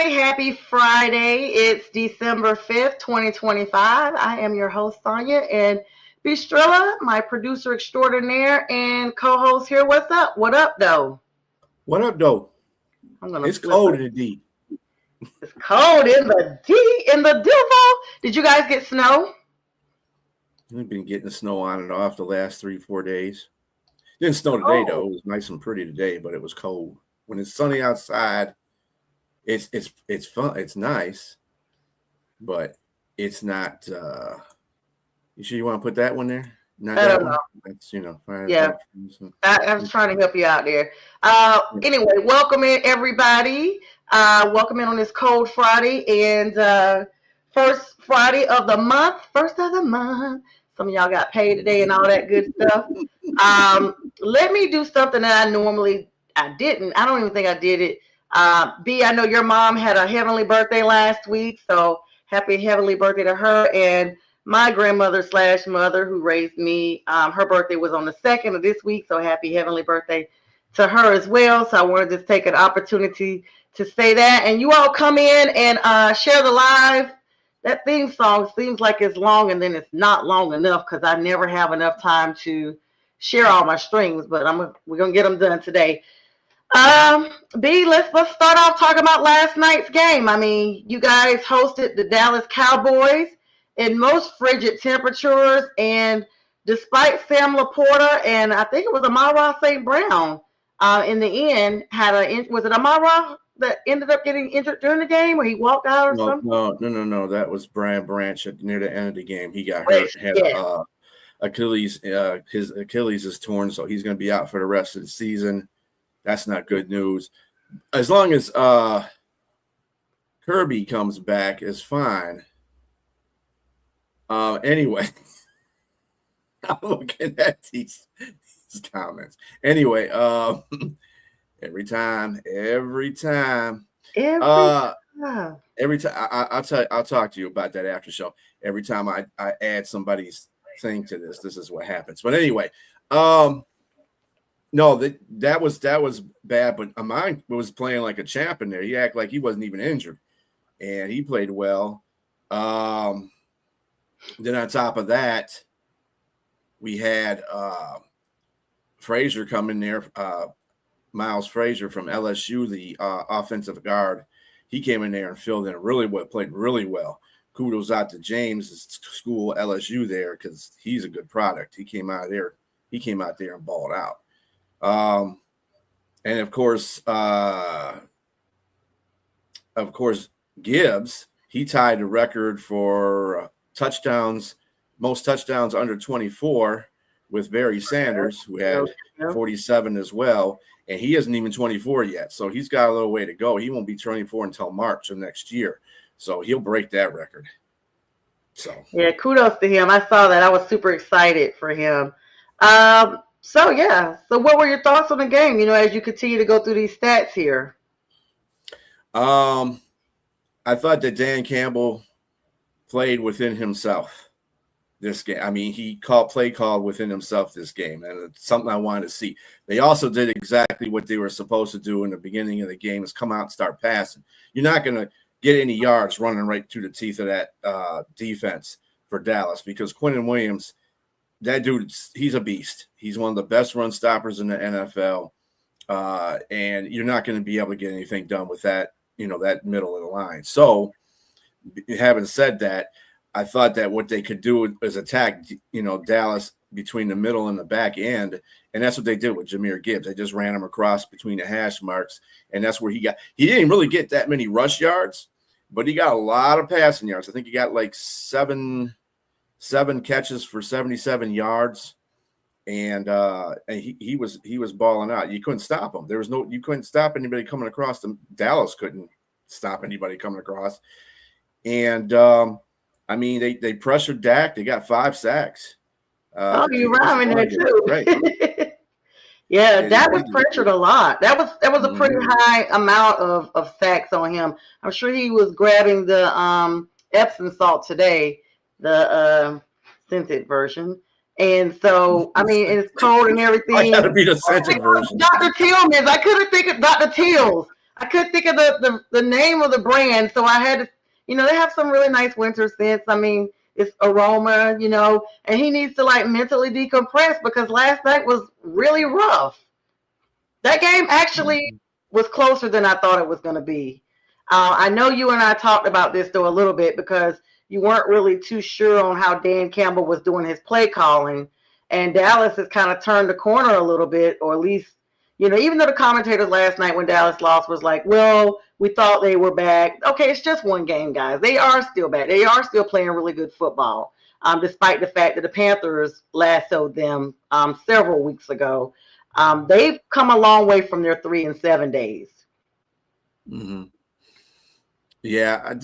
everybody. Happy Friday. It's December 5th, 2025. I am your host, Sonja, and Bistrilla, my producer extraordinaire and co-host here. What's up? What up, though? What up, though? It's cold in the D. It's cold in the Duval. Did you guys get snow? We've been getting the snow on and off the last 3-4 days. Didn't snow today, though. It was nice and pretty today, but it was cold. When it's sunny outside, it's fun. It's nice, but it's not. You sure you want to put that one there? Not I that don't one? know. That's, Yeah. I was trying to help you out there. Anyway, welcome in, everybody. Welcome in on this cold Friday and first Friday of the month. First of the month. Some of y'all got paid today and all that good stuff. Let me do something that I didn't. I don't even think I did it. B, I know your mom had a heavenly birthday last week, so happy heavenly birthday to her. And my grandmother / mother who raised me, her birthday was on the 2nd of this week, so happy heavenly birthday to her as well. So I wanted to take an opportunity to say that. And you all come in and share the live. That theme song seems like it's long, and then it's not long enough because I never have enough time to share all my streams, but we're going to get them done today. B, let's start off talking about last night's game. I mean, you guys hosted the Dallas Cowboys in most frigid temperatures, and despite Sam Laporta and I think it was Amara St. Brown in the end was it Amara that ended up getting injured during the game, or he walked out or something? No. That was Brian Branch near the end of the game. He got hurt, had Achilles. His Achilles is torn, so he's going to be out for the rest of the season. That's not good news. As long as Kirby comes back, is fine. Anyway, I'm looking at these comments. Anyway, every time. I'll talk to you about that after show. Every time I add somebody's thing to this is what happens. But anyway, no, that was bad. But Amon was playing like a champ in there. He acted like he wasn't even injured, and he played well. Then on top of that, we had Frazier come in there. Miles Frazier from LSU, the offensive guard, he came in there and filled in really well, played really well. Kudos out to James' school, LSU, there, because he's a good product. He came out there and balled out. And of course, Gibbs, he tied the record for most touchdowns under 24 with Barry Sanders, who had 47 as well. And he isn't even 24 yet, so he's got a little way to go. He won't be 24 until March of next year, so he'll break that record. So yeah, kudos to him. I saw that. I was super excited for him. So what were your thoughts on the game? As you continue to go through these stats here. I thought that Dan Campbell played within himself this game. I mean, he called within himself this game, and it's something I wanted to see. They also did exactly what they were supposed to do in the beginning of the game, is come out and start passing. You're not going to get any yards running right through the teeth of that defense for Dallas, because Quentin Williams, that dude, he's a beast. He's one of the best run stoppers in the NFL, and you're not going to be able to get anything done with that, that middle of the line. So, having said that, I thought that what they could do is attack, Dallas between the middle and the back end, and that's what they did with Jahmyr Gibbs. They just ran him across between the hash marks, and that's where he didn't really get that many rush yards, but he got a lot of passing yards. I think he got like seven catches for 77 yards, and he was balling out. You couldn't stop him. You couldn't stop anybody coming across them. Dallas couldn't stop anybody coming across, and I mean, they pressured Dak. They got 5 sacks. You rhyming there too. Right. Yeah, Dak was pressured a lot. That was a pretty high amount of sacks on him. I'm sure he was grabbing the Epsom salt today, the scented version. And so, I mean, it's cold and everything. I gotta be the scented version. Dr. Tillman's. I couldn't think of Dr. Till's. I couldn't think of the name of the brand, so I had to. They have some really nice winter scents. I mean, it's aroma, and he needs to like mentally decompress because last night was really rough. That game actually was closer than I thought it was going to be. I know you and I talked about this though a little bit because you weren't really too sure on how Dan Campbell was doing his play calling, and Dallas has kind of turned the corner a little bit, or at least, even though the commentators last night when Dallas lost was like, well, we thought they were back. Okay, it's just one game, guys. They are still back. They are still playing really good football, despite the fact that the Panthers lassoed them several weeks ago. They've come a long way from their 3-7 days. Mm-hmm. Yeah,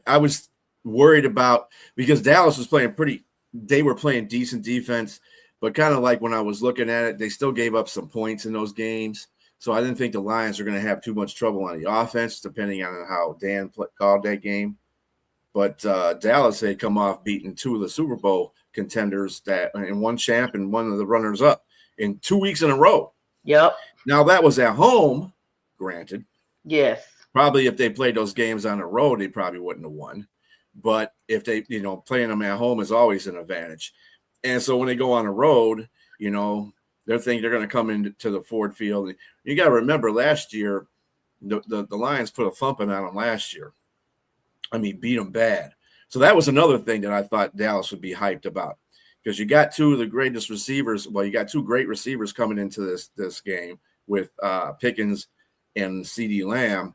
I was worried about because Dallas was playing they were playing decent defense, but kind of like when I was looking at it, they still gave up some points in those games. So I didn't think the Lions are going to have too much trouble on the offense, depending on how Dan called that game. But Dallas had come off beating two of the Super Bowl contenders and one champ and one of the runners up in 2 weeks in a row. Yep. Now that was at home, granted. Yes. Probably if they played those games on the road, they probably wouldn't have won. But if they, playing them at home is always an advantage. And so when they go on the road, they're thinking they're going to come into the Ford Field. You got to remember last year, the Lions put a thumping on them last year. I mean, beat them bad. So that was another thing that I thought Dallas would be hyped about because you got two of the greatest receivers. Well, you got two great receivers coming into this game with Pickens and CeeDee Lamb.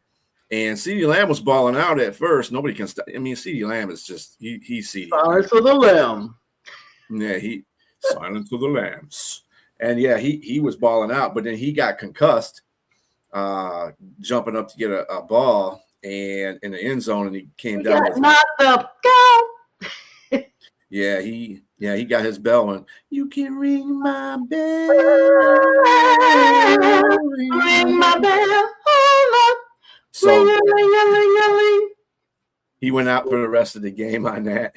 And CeeDee Lamb was balling out at first. Nobody can stop. I mean, CeeDee Lamb is just he's CeeDee. Silence to the Lamb. Yeah, silence to the Lambs. And yeah, he was balling out, but then he got concussed, jumping up to get a ball and in the end zone, and he came down. Got knocked up. Go. Yeah, he got his bell, and you can ring my bell, ring my bell. So ring. He went out for the rest of the game on that,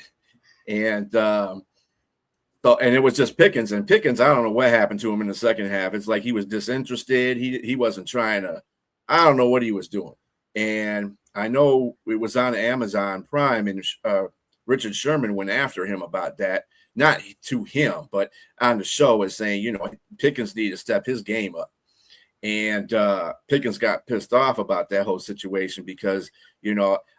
and and it was just Pickens. And Pickens, I don't know what happened to him in the second half. It's like he was disinterested. He wasn't trying to. I don't know what he was doing. And I know it was on Amazon Prime, and Richard Sherman went after him about that. Not to him, but on the show is saying, Pickens needed to step his game up. And Pickens got pissed off about that whole situation because, I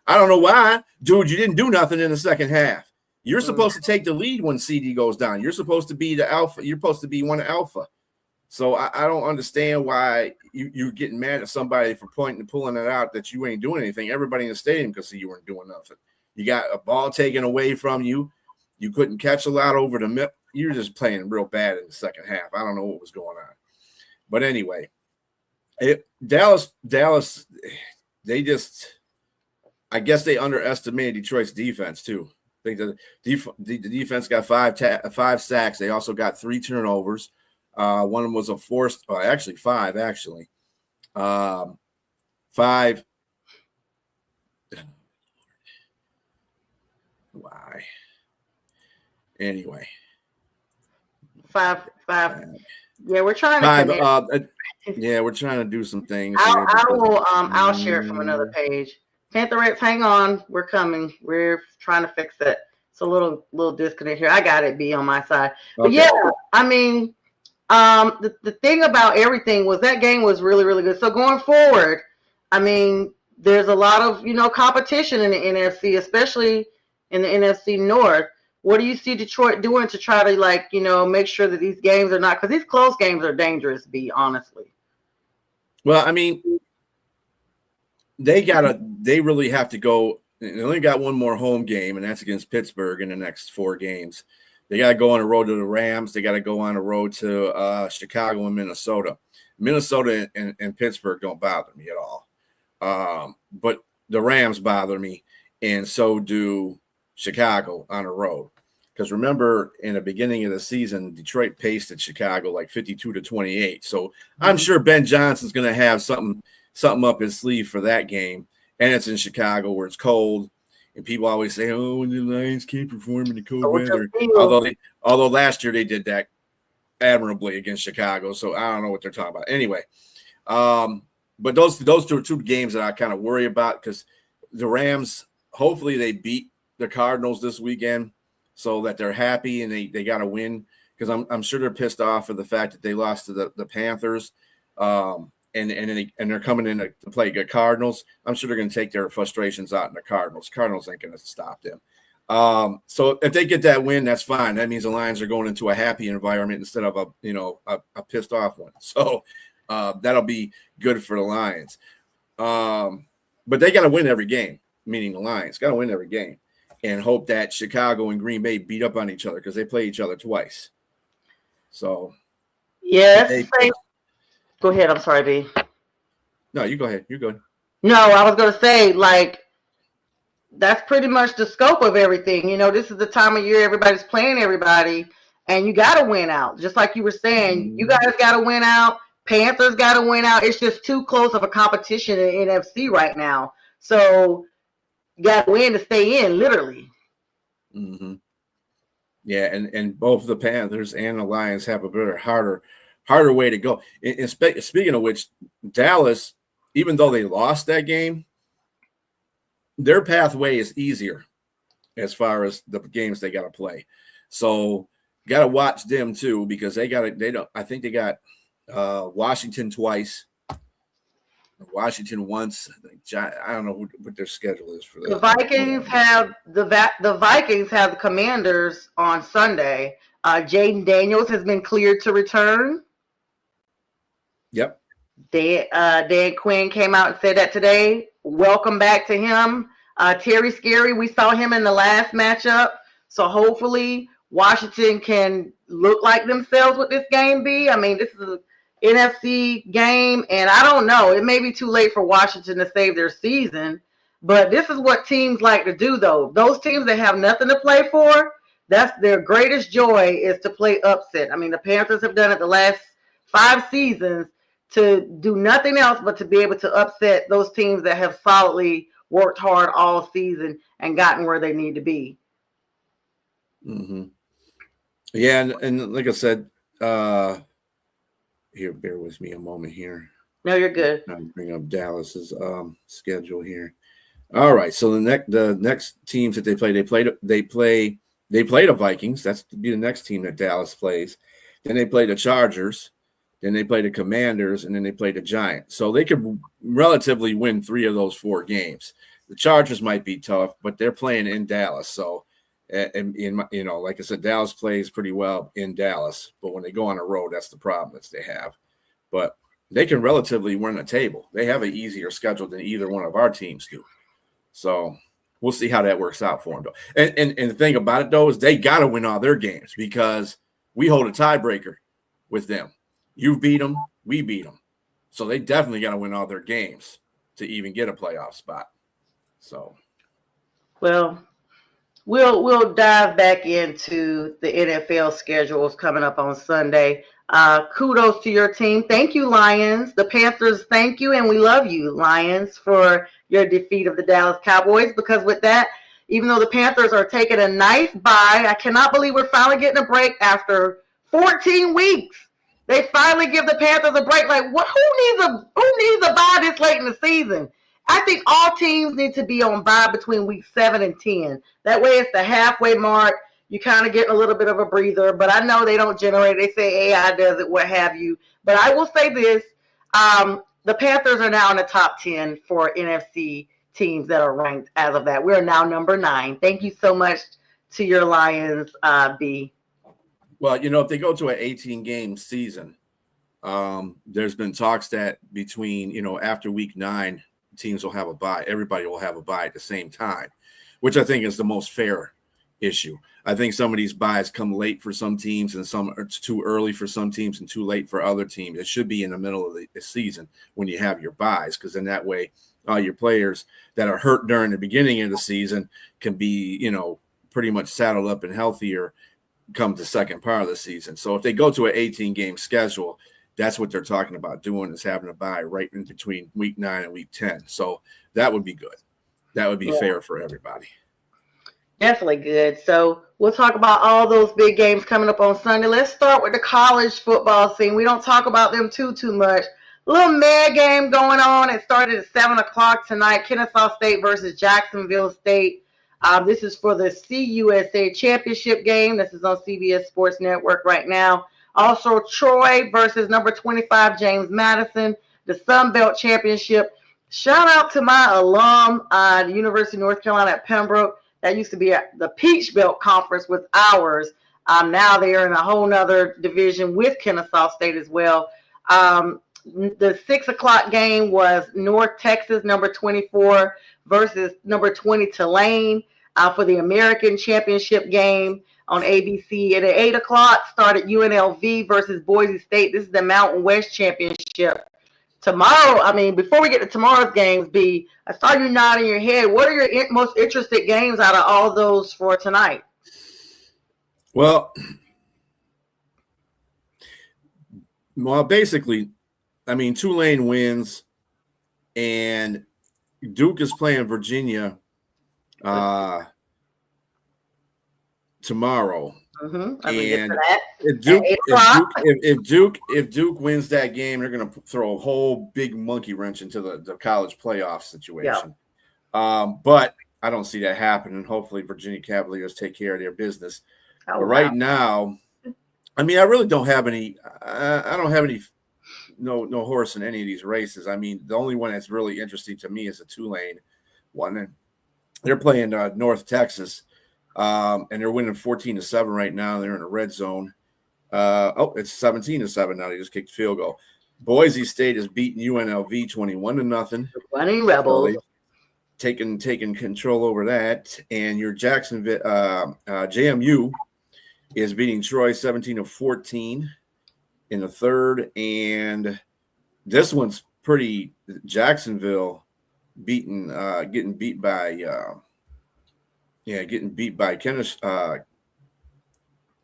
don't know why. Dude, you didn't do nothing in the second half. You're supposed to take the lead when CD goes down. You're supposed to be the alpha. You're supposed to be one alpha. So I don't understand why you're getting mad at somebody for pointing and pulling it out that you ain't doing anything. Everybody in the stadium could see you weren't doing nothing. You got a ball taken away from you. You couldn't catch a lot over the middle. You were just playing real bad in the second half. I don't know what was going on. But anyway, Dallas, I guess they underestimated Detroit's defense too. I think the defense got five sacks. They also got 3 turnovers. One of them was a forced, actually 5, actually. 5. Why? Anyway. 5. Yeah, we're trying to 5. Yeah, we're trying to do some things. I'll share it from another page. Pantherettes, hang on. We're coming. We're trying to fix it. It's a little disconnect here. I got it, B, on my side. But okay. Yeah, I mean, the thing about everything was that game was really, really good. So going forward, I mean, there's a lot of, competition in the NFC, especially in the NFC North. What do you see Detroit doing to try to make sure that these games are not, because these close games are dangerous, B, honestly. Well, I mean, they really have to go. They only got one more home game, and that's against Pittsburgh in the next 4 games. They got to go on the road to the Rams. They got to go on the road to Chicago and Minnesota. Minnesota and Pittsburgh don't bother me at all. But the Rams bother me, and so do Chicago on the road. Because remember, in the beginning of the season, Detroit pasted Chicago like 52-28. So I'm sure Ben Johnson's going to have something up his sleeve for that game. And it's in Chicago where it's cold. And people always say, the Lions can't perform in the cold weather. Although last year they did that admirably against Chicago. So I don't know what they're talking about. Anyway, but those two games that I kind of worry about, because the Rams, hopefully they beat the Cardinals this weekend so that they're happy and they got to win, because I'm sure they're pissed off for the fact that they lost to the Panthers. And they're coming in to play good Cardinals. I'm sure they're going to take their frustrations out in the Cardinals. Cardinals ain't going to stop them. So if they get that win, that's fine. That means the Lions are going into a happy environment instead of a pissed off one. So that'll be good for the Lions. But they got to win every game, meaning the Lions got to win every game, and hope that Chicago and Green Bay beat up on each other, because they play each other twice. So yes. Go ahead. I'm sorry, B. No, you go ahead. You're good. No, I was going to say, like, that's pretty much the scope of everything. This is the time of year everybody's playing everybody, and you got to win out. Just like you were saying, you guys got to win out. Panthers got to win out. It's just too close of a competition in NFC right now. So you got to win to stay in, literally. Mm-hmm. Yeah, and both the Panthers and the Lions have a better, harder way to go. And speaking of which, Dallas, even though they lost that game, their pathway is easier as far as the games they got to play. So got to watch them too, because I think they got Washington twice, Washington once. I don't know what their schedule is for that. The Vikings have the Vikings have the Commanders on Sunday. Jaden Daniels has been cleared to return. Yep. Dan Quinn came out and said that today. Welcome back to him. Terry Scary, we saw him in the last matchup. So hopefully Washington can look like themselves with this game, B. I mean, this is an NFC game, and I don't know. It may be too late for Washington to save their season, but this is what teams like to do, though. Those teams that have nothing to play for, that's their greatest joy, is to play upset. I mean, the Panthers have done it the last 5 seasons, to do nothing else but to be able to upset those teams that have solidly worked hard all season and gotten where they need to be. Mm-hmm. Yeah, and like I said, here, bear with me a moment here. No, you're good. I'm bring up Dallas's schedule here. All right, so the next teams that they play the Vikings. That's to be the next team that Dallas plays. Then they play the Chargers. Then they play the Commanders, and then they play the Giants. So they could relatively win 3 of those 4 games. The Chargers might be tough, but they're playing in Dallas. So, like I said, Dallas plays pretty well in Dallas. But when they go on the road, that's the problem that they have. But they can relatively win the table. They have an easier schedule than either one of our teams do. So we'll see how that works out for them, though. And the thing about it, though, is they got to win all their games, because we hold a tiebreaker with them. You beat them, we beat them. So they definitely got to win all their games to even get a playoff spot. So, well, we'll dive back into the NFL schedules coming up on Sunday. Kudos to your team. Thank you, Lions. The Panthers, thank you, and we love you, Lions, for your defeat of the Dallas Cowboys. Because with that, even though the Panthers are taking a nice bye, I cannot believe we're finally getting a break after 14 weeks. They finally give the Panthers a break. Like, what? Who needs a bye this late in the season? I think all teams need to be on bye between week 7 and 10. That way, it's the halfway mark. You kind of get a little bit of a breather. But I know they don't generate. They say AI does it, what have you. But I will say this: the Panthers are now in the top 10 for NFC teams that are ranked as of that. We are now number 9. Thank you so much to your Lions, B. Well, if they go to an 18-game season, there's been talks that between, after week 9, teams will have a bye. Everybody will have a bye at the same time, which I think is the most fair issue. I think some of these byes come late for some teams, and some are too early for some teams and too late for other teams. It should be in the middle of the season when you have your byes, because in that way, all your players that are hurt during the beginning of the season can be, pretty much saddled up and healthier come the second part of the season. So if they go to an 18-game schedule, that's what they're talking about doing, is having a bye right in between week 9 and week 10. So that would be good. That would be fair for everybody. Definitely good. So we'll talk about all those big games coming up on Sunday. Let's start with the college football scene. We don't talk about them too much. A little mad game going on. It started at 7 o'clock tonight. Kennesaw State versus Jacksonville State. This is for the CUSA championship game. This is on CBS Sports Network right now. Also, Troy versus number 25 James Madison, the Sun Belt Championship. Shout out to my alum, the University of North Carolina at Pembroke. That used to be the Peach Belt Conference with ours. Now they're in a whole nother division with Kennesaw State as well. The 6 o'clock game was North Texas, number 24, versus number 20 Tulane for the American Championship game on ABC. And at 8 o'clock started UNLV versus Boise State. This is the Mountain West Championship. Tomorrow, before we get to tomorrow's games, B, I saw you nodding your head. What are your most interested games out of all those for tonight? Well, basically, Tulane wins, and Duke is playing Virginia tomorrow. Mm-hmm. And if Duke wins that game, they're going to throw a whole big monkey wrench into the college playoff situation. Yeah. But I don't see that happening. Hopefully, Virginia Cavaliers take care of their business. But right now, I really don't have any. I don't have any. No horse in any of these races. The only one that's really interesting to me is the Tulane one. And they're playing North Texas. And they're winning 14-7 right now. They're in a red zone. It's 17-7 now. They just kicked field goal. Boise State is beating UNLV 21-0. Running Rebels. So taking control over that. And your Jacksonville JMU is beating Troy 17-14 in the third. And this one's pretty. Jacksonville getting beat by. Getting beat by Kennesaw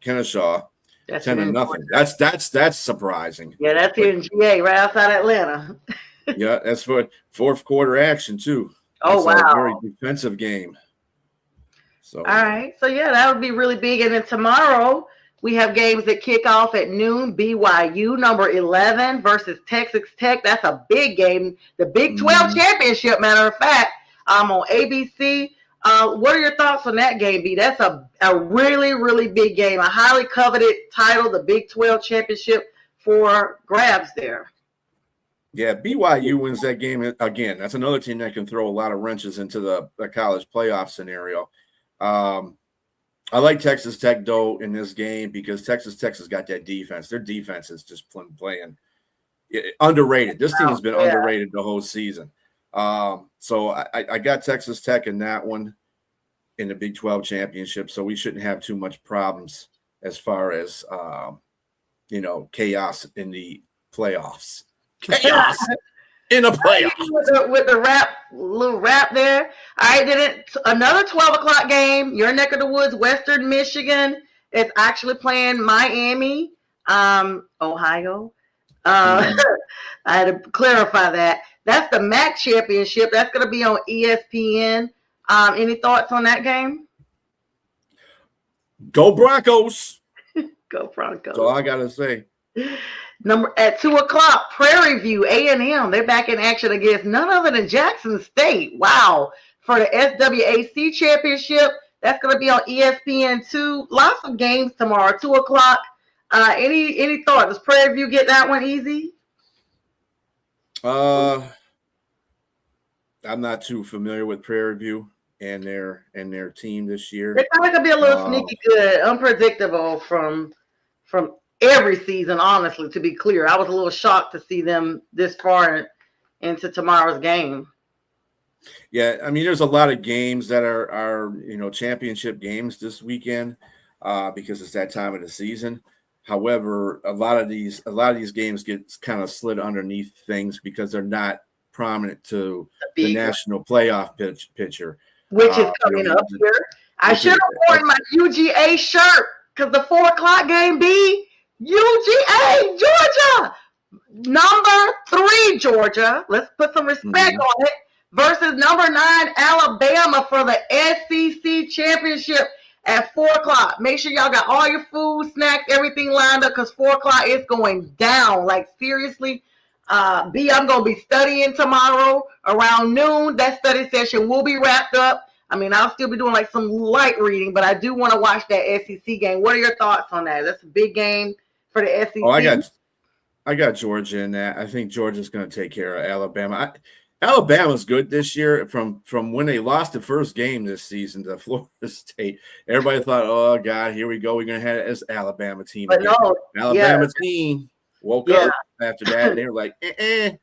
10-0. That's surprising. Yeah, that's here in GA, right outside Atlanta. Yeah, that's for fourth quarter action too. Oh, that's wow. A very defensive game. So all right. So yeah, that would be really big. And then tomorrow we have games that kick off at noon. BYU number 11 versus Texas Tech. That's a big game. The Big 12 championship, matter of fact, on ABC. What are your thoughts on that game, B? That's a really, really big game, a highly coveted title, the Big 12 championship for grabs there. Yeah, BYU wins that game again. That's another team that can throw a lot of wrenches into the college playoff scenario. I like Texas Tech, though, in this game because Texas Tech has got that defense. Their defense is just playing underrated. This team has been underrated the whole season. So I got Texas Tech in that one in the Big 12 championship. So we shouldn't have too much problems as far as, chaos in the playoffs. Chaos in the playoffs. With the little rap there. All right, then another 12 o'clock game. Your neck of the woods, Western Michigan is actually playing Miami, Ohio. I had to clarify that. That's the MAC championship. That's going to be on ESPN. Any thoughts on that game? Go Broncos. Go Broncos. That's all I got to say. At 2 o'clock, Prairie View, A&M. They're back in action against none other than Jackson State. Wow. For the SWAC championship. That's going to be on ESPN2. Lots of games tomorrow, 2 o'clock. Any thought? Does Prairie View get that one easy? I'm not too familiar with Prairie View and their team this year. They're kind of gonna be a little sneaky good, unpredictable from every season. Honestly, to be clear, I was a little shocked to see them this far into tomorrow's game. Yeah, there's a lot of games that are championship games this weekend because it's that time of the season. However, a lot of these games get kind of slid underneath things because they're not prominent to the national playoff picture. Which is coming up here. I should have worn my UGA shirt because the 4 o'clock game be UGA, Georgia. Number 3, Georgia. Let's put some respect on it. Versus number 9, Alabama for the SEC Championship at 4 o'clock. Make sure y'all got all your food, snacks, everything lined up because 4 o'clock is going down. Like, seriously. B, I'm going to be studying tomorrow around noon. That study session will be wrapped up. I mean, I'll still be doing like some light reading, but I do want to watch that SEC game. What are your thoughts on that? That's a big game for the SEC. Oh, I got Georgia in that. I think Georgia's going to take care of Alabama. Alabama's good this year. From when they lost the first game this season to Florida State, everybody thought, "Oh God, here we go. We're going to have this Alabama team." But again. no, Alabama team woke up after that. And they were like,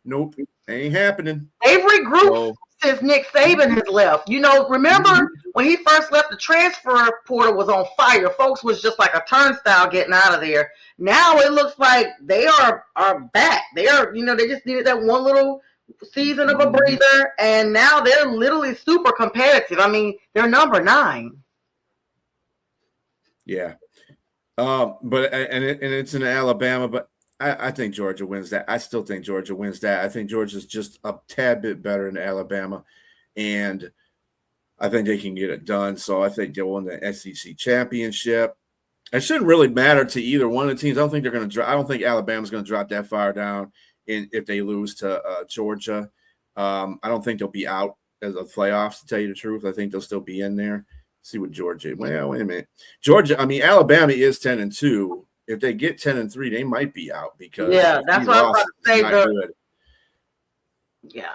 nope, ain't happening. They've regrouped since Nick Saban has left. You know, remember when he first left, the transfer portal was on fire. Folks was just like a turnstile getting out of there. Now it looks like they are back. They are, they just needed that one little season of a breather, and now they're literally super competitive. I mean, they're number 9. Yeah. But it's in Alabama, but I think Georgia wins that. I still think Georgia wins that. I think Georgia's just a tad bit better than Alabama, and I think they can get it done. So I think they'll win the SEC championship. It shouldn't really matter to either one of the teams. I don't think they're going to. I don't think Alabama's going to drop that far down if they lose to Georgia. I don't think they'll be out as a playoffs. To tell you the truth, I think they'll still be in there. See what Georgia. Well, wait a minute. Alabama is 10-2. If they get 10-3, they might be out because that's what I was about to say. Yeah.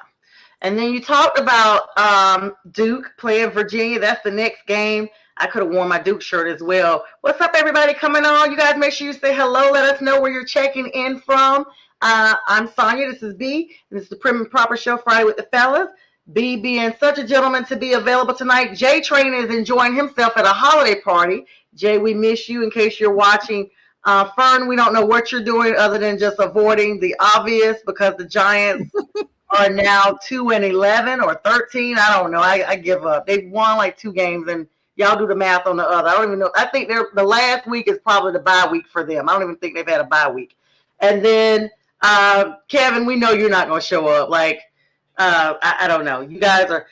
And then you talked about Duke playing Virginia. That's the next game. I could have worn my Duke shirt as well. What's up, everybody coming on? You guys make sure you say hello. Let us know where you're checking in from. I'm Sonja. This is B. And this is the Prim and Proper Show, Friday with the Fellas. B being such a gentleman to be available tonight. J Train is enjoying himself at a holiday party. Jay, we miss you in case you're watching. Fern, we don't know what you're doing other than just avoiding the obvious because the Giants are now 2-11 or 13. I don't know. I give up. They've won like 2 games, and y'all do the math on the other. I don't even know. I think the last week is probably the bye week for them. I don't even think they've had a bye week. And then Kevin, we know you're not going to show up. Like, I don't know. You guys are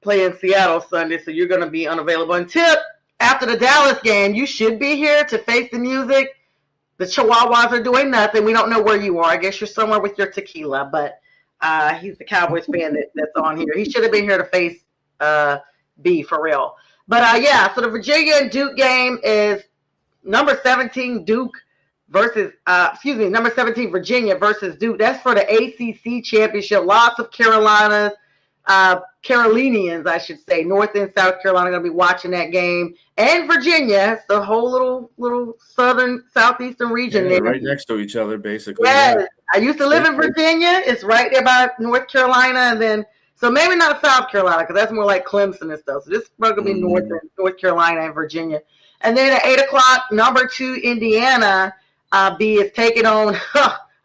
playing Seattle Sunday, so you're going to be unavailable. And Tip, after the Dallas game, you should be here to face the music. The Chihuahuas are doing nothing. We don't know where you are. I guess you're somewhere with your tequila, but he's the Cowboys fan that's on here. He should have been here to face B for real. But so the Virginia and Duke game is number 17 Duke versus number 17 Virginia versus Duke. That's for the ACC championship. Lots of Carolinians, I should say, North and South Carolina, going to be watching that game, and Virginia. It's the whole little southeastern region there, right next to each other, basically. Yeah, I used to live in Virginia. It's right there by North Carolina, and then so maybe not South Carolina because that's more like Clemson and stuff. So this is going to be North Carolina and Virginia, and then at 8 o'clock, number 2 Indiana B is taking on.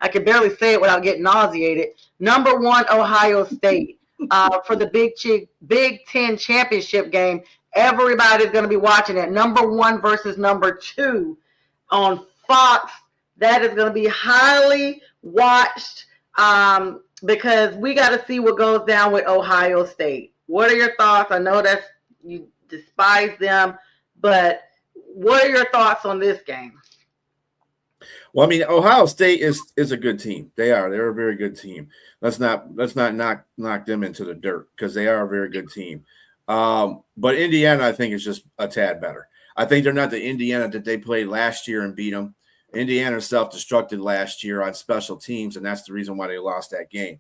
I can barely say it without getting nauseated. Number 1 Ohio State. For the Big Ten championship game. Everybody's going to be watching it. Number 1 versus number 2 on Fox. That is going to be highly watched because we got to see what goes down with Ohio State. What are your thoughts? I know that you despise them, but what are your thoughts on this game? Well, I mean, Ohio State is a good team. They're a very good team. Let's not knock them into the dirt because they are a very good team. But Indiana, I think, is just a tad better. I think they're not the Indiana that they played last year and beat them. Indiana self-destructed last year on special teams, and that's the reason why they lost that game.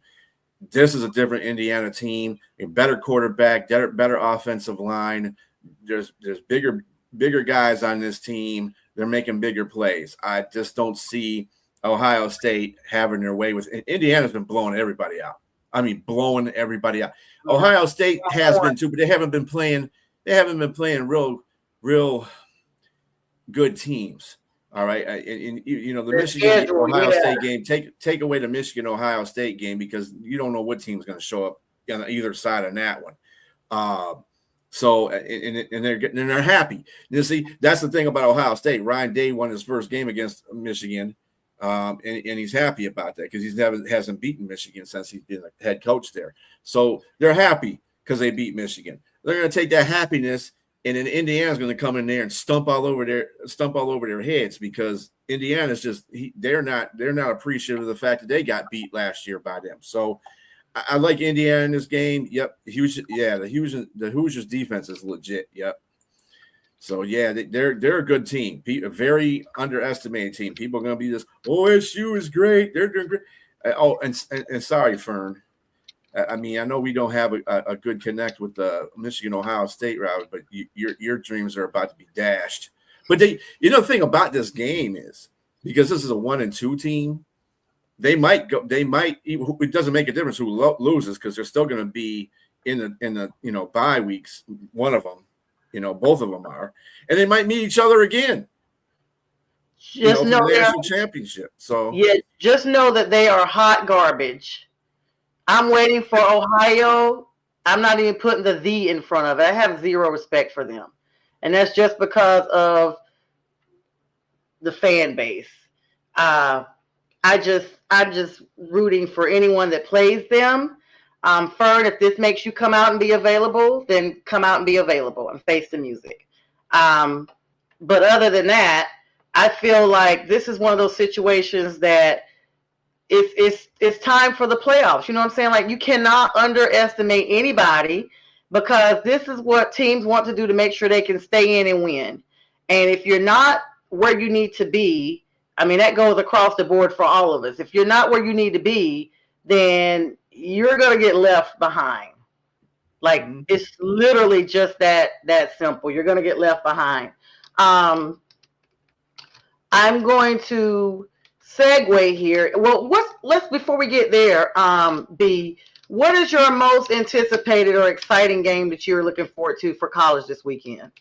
This is a different Indiana team, a better quarterback, better offensive line. There's bigger guys on this team. They're making bigger plays. I just don't see Ohio State having their way with Indiana's been blowing everybody out. I mean, blowing everybody out. Ohio State has been too, but they haven't been playing real good teams. All right. And the Michigan Ohio State game, take away the Michigan Ohio State game because you don't know what team's going to show up on either side on that one. So and they're happy. You see, that's the thing about Ohio State. Ryan Day won his first game against Michigan, and he's happy about that because he hasn't beaten Michigan since he's been a head coach there. So they're happy because they beat Michigan. They're going to take that happiness And then Indiana's going to come in there and stump all over their heads, because Indiana's just they're not appreciative of the fact that they got beat last year by them. So I like Indiana in this game. Yep, the Hoosiers defense is legit. Yep. So yeah, they're a good team, a very underestimated team. People are going to be this. OSU is great. They're doing great. And sorry, Fern. I mean, I know we don't have a good connect with the Michigan-Ohio State route, but your dreams are about to be dashed. But the thing about this game is, because this is a 1-2 team, they might go. They might. It doesn't make a difference who loses, because they're still going to be in the bye weeks. One of them, both of them are, and they might meet each other again. Just know the national championship. So yeah, just know that they are hot garbage. I'm waiting for Ohio. I'm not even putting the in front of it. I have zero respect for them. And that's just because of the fan base. I'm just rooting for anyone that plays them. Fern, if this makes you come out and be available, then come out and be available and face the music. But other than that, I feel like this is one of those situations that it's time for the playoffs. You know what I'm saying? Like, you cannot underestimate anybody, because this is what teams want to do to make sure they can stay in and win. And if you're not where you need to be, I mean, that goes across the board for all of us. If you're not where you need to be, then you're going to get left behind. Like, it's literally just that simple. You're going to get left behind. I'm going to segue here. Well, let's before we get there, B, what is your most anticipated or exciting game that you're looking forward to for college this weekend?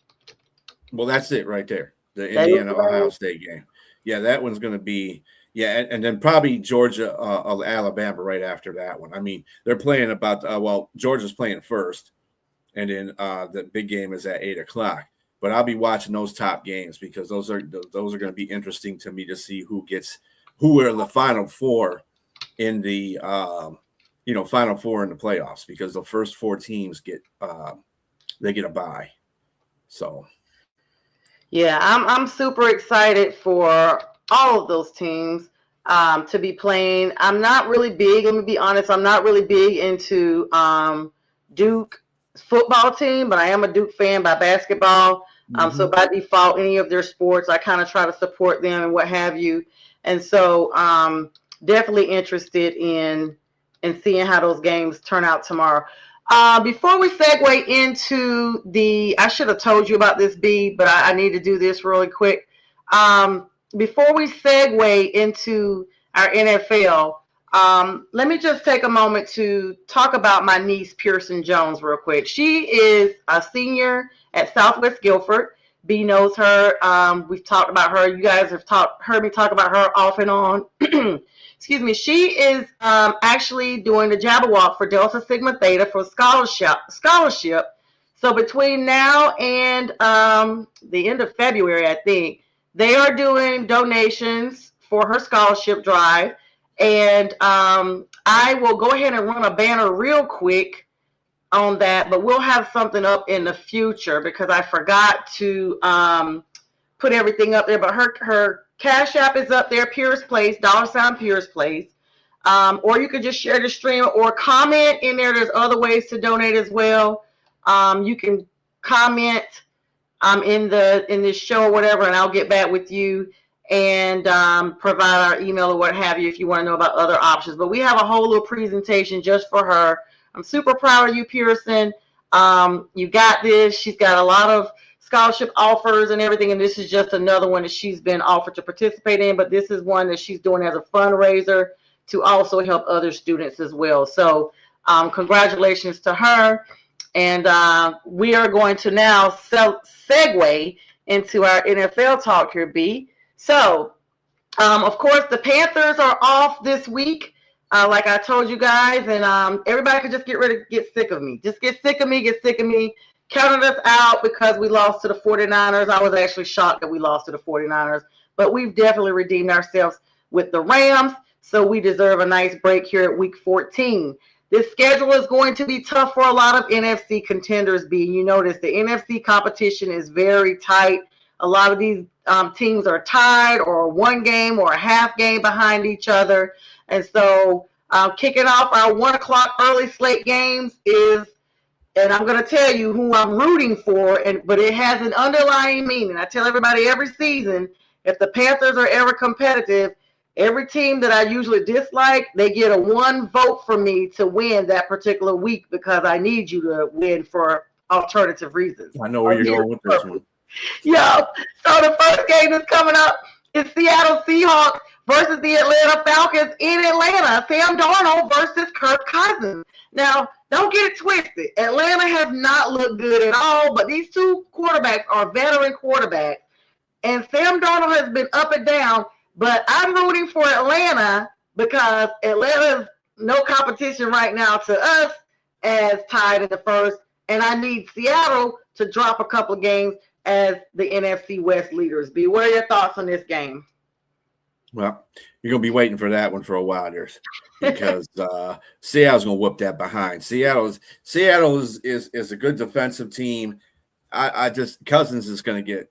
Well, that's it right there. The Indiana-Ohio State game. Yeah, that one's going to be – and then probably Georgia-Alabama right after that one. I mean, they're playing Georgia's playing first, and then the big game is at 8 o'clock. But I'll be watching those top games, because those are going to be interesting to me to see who are the Final Four in the Final Four in the playoffs, because the first 4 teams get a bye. So yeah, I'm super excited for all of those teams to be playing. I'm not really big. Let me be honest. I'm not really big into Duke football team, but I am a Duke fan by basketball. So by default, any of their sports, I kind of try to support them and what have you. And so definitely interested in seeing how those games turn out tomorrow. Before we segue into I should have told you about this, B, but I need to do this really quick. Before we segue into our NFL, let me just take a moment to talk about my niece, Pearson Jones, real quick. She is a senior at Southwest Guilford. B knows her. We've talked about her. You guys have heard me talk about her off and on. Excuse me. She is actually doing the Jabberwock for Delta Sigma Theta for scholarship. So between now and the end of February, I think, they are doing donations for her scholarship drive. And I will go ahead and run a banner real quick on that, but we'll have something up in the future, because I forgot to put everything up there. But her Cash App is up there, Pierce Place, $ Pierce Place. Or you could just share the stream or comment in there. There's other ways to donate as well. You can comment in this show or whatever, and I'll get back with you and provide our email or what have you if you want to know about other options. But we have a whole little presentation just for her. I'm super proud of you, Pearson. You got this. She's got a lot of scholarship offers and everything, and this is just another one that she's been offered to participate in, but this is one that she's doing as a fundraiser to also help other students as well. So congratulations to her. And we are going to now segue into our NFL talk here, B. So, of course, the Panthers are off this week, like I told you guys, and everybody could just get sick of me. Just get sick of me, counted us out because we lost to the 49ers. I was actually shocked that we lost to the 49ers, but we've definitely redeemed ourselves with the Rams, so we deserve a nice break here at week 14. This schedule is going to be tough for a lot of NFC contenders. B, you notice the NFC competition is very tight. A lot of these teams are tied or one game or a half game behind each other. And so kicking off our 1 o'clock early slate games is, and I'm going to tell you who I'm rooting for, but it has an underlying meaning. I tell everybody every season, if the Panthers are ever competitive, every team that I usually dislike, they get a 1 vote for me to win that particular week because I need you to win for alternative reasons. I know where you're going with this one. Yeah. So the first game that's coming up is Seattle Seahawks versus the Atlanta Falcons in Atlanta. Sam Darnold versus Kirk Cousins. Now, don't get it twisted. Atlanta has not looked good at all, but these two quarterbacks are veteran quarterbacks. And Sam Darnold has been up and down, but I'm rooting for Atlanta because Atlanta's no competition right now to us as tied in the first. And I need Seattle to drop a couple of games as the NFC West leaders. B, what are your thoughts on this game? Well, you're going to be waiting for that one for a while there because Seattle's going to whoop that behind. Seattle is a good defensive team. I just Cousins is going to get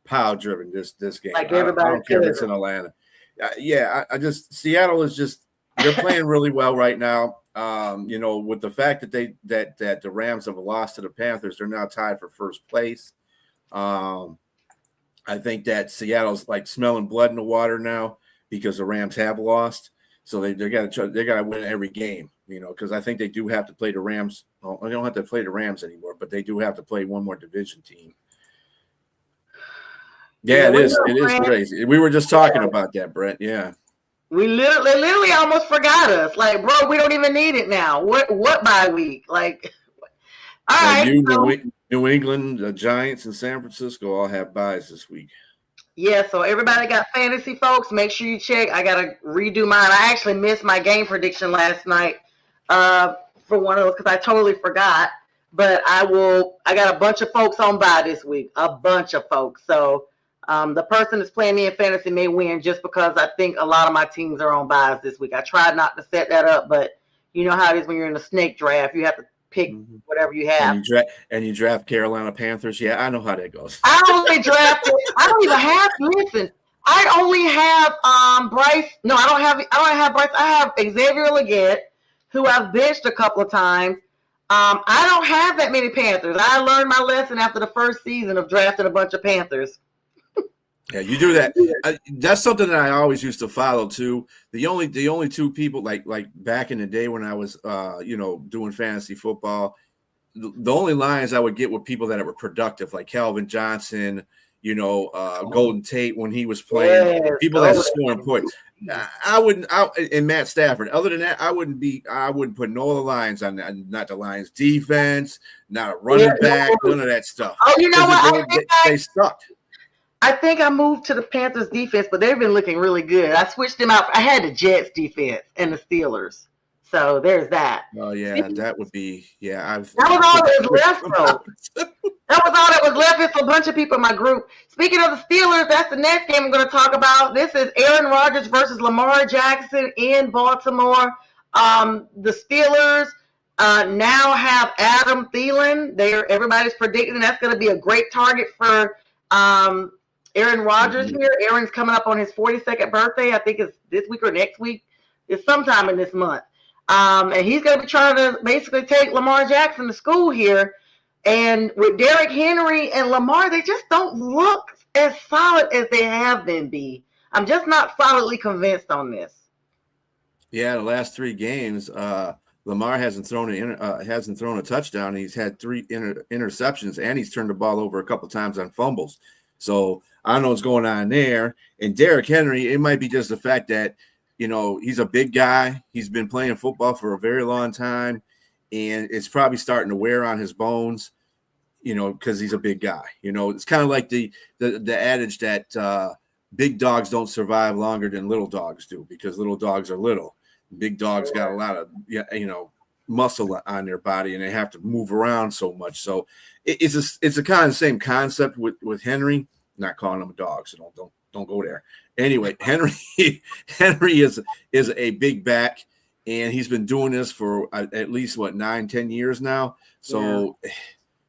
pile driven this game. Like everybody, I don't care if it's in Atlanta. I just Seattle is just they're playing really well right now. With the fact that that the Rams have lost to the Panthers, they're now tied for first place. I think that Seattle's like smelling blood in the water now because the Rams have lost. So they got to win every game, because I think they do have to play the Rams. Well, they don't have to play the Rams anymore, but they do have to play one more division team. Yeah, it is crazy. We were just talking about that, Brett. Yeah. We literally almost forgot us. Like, bro, we don't even need it now. What bye week? Like, all right. New England, the Giants, and San Francisco all have byes this week. Yeah, so everybody got fantasy, folks. Make sure you check. I got to redo mine. I actually missed my game prediction last night for one of those because I totally forgot. But I got a bunch of folks on bye this week, a bunch of folks. So the person that's playing me in fantasy may win just because I think a lot of my teams are on byes this week. I tried not to set that up, but you know how it is when you're in a snake draft. You have to pick whatever you have. And you draft Carolina Panthers. Yeah, I know how that goes. I only drafted. I don't even have. Listen, I only have Bryce. No, I don't have Bryce. I have Xavier Leggett, who I've benched a couple of times. I don't have that many Panthers. I learned my lesson after the first season of drafting a bunch of Panthers. Yeah, you do that. That's something that I always used to follow too. The only two people like back in the day when I was doing fantasy football, the only lines I would get were people that were productive, like Calvin Johnson, Golden Tate when he was playing, people that scoring points. I wouldn't and Matt Stafford. Other than that, I wouldn't put no other lines on not the Lions defense, not a running back, none of that stuff. Oh, you know what? They sucked. I think I moved to the Panthers defense, but they've been looking really good. I switched them out. I had the Jets defense and the Steelers. So there's that. Oh, yeah, that would be – yeah. That was all that was left, though. That was all that was left. It's a bunch of people in my group. Speaking of the Steelers, that's the next game I'm going to talk about. This is Aaron Rodgers versus Lamar Jackson in Baltimore. The Steelers now have Adam Thielen. Everybody's predicting that's going to be a great target for Aaron Rodgers here. Aaron's coming up on his 42nd birthday. I think it's this week or next week. It's sometime in this month. And he's going to be trying to basically take Lamar Jackson to school here. And with Derrick Henry and Lamar, they just don't look as solid as they have been, B. I'm just not solidly convinced on this. Yeah, the last 3 games, Lamar hasn't thrown a touchdown. He's had 3 interceptions, and he's turned the ball over a couple times on fumbles. So I don't know what's going on there. And Derrick Henry, it might be just the fact that, he's a big guy. He's been playing football for a very long time, and it's probably starting to wear on his bones, because he's a big guy. It's kind of like the adage that big dogs don't survive longer than little dogs do because little dogs are little. Big dogs got a lot of, muscle on their body, and they have to move around so much. So it's a kind of same concept with Henry. I'm not calling him a dog, so don't go there. Anyway, Henry is a big back, and he's been doing this for at least 9-10 years now. So